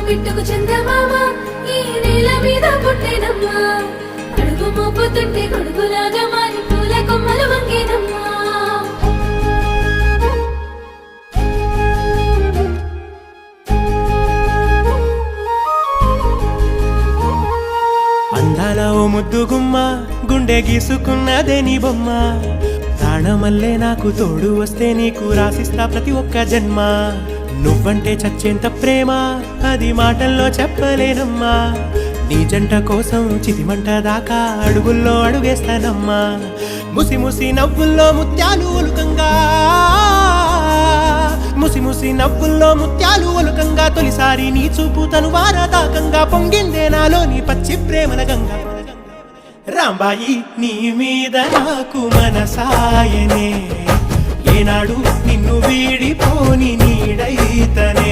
బిట్టుకు చందమామ ఈ నేల మీద పుట్టేనమ్మా అడుగు మోపుతుంటే కొడుకులాగా మారి పూల కొమ్మలు వంగేనమ్మా అందాల ఓ ముద్దు గుమ్మ గుండె గీసుకున్నదే నీ బొమ్మ ప్రాణమల్లే నాకు తోడు వస్తే నీకు రాసిస్తా ప్రతి ఒక్క జన్మ నువ్వంటే చచ్చేంత ప్రేమ అది మాటల్లో చెప్పలేనమ్మా నీ జంట కోసం చితిమంట దాకా అడుగుల్లో అడుగేస్తానమ్మా ముసి ముసి నవ్వుల్లో ముత్యాలు ఒలుకంగా ముసి ముసి నవ్వుల్లో ముత్యాలు ఒలుకంగా తొలిసారి నీ చూపు తను వారదాకంగా పొంగిందే నాలో నీ పచ్చి ప్రేమల గంగా రాంబాయి నీ మీద నాకు మనసాయనే ఏనాడు నిన్ను వీడిపోని నీడైతనే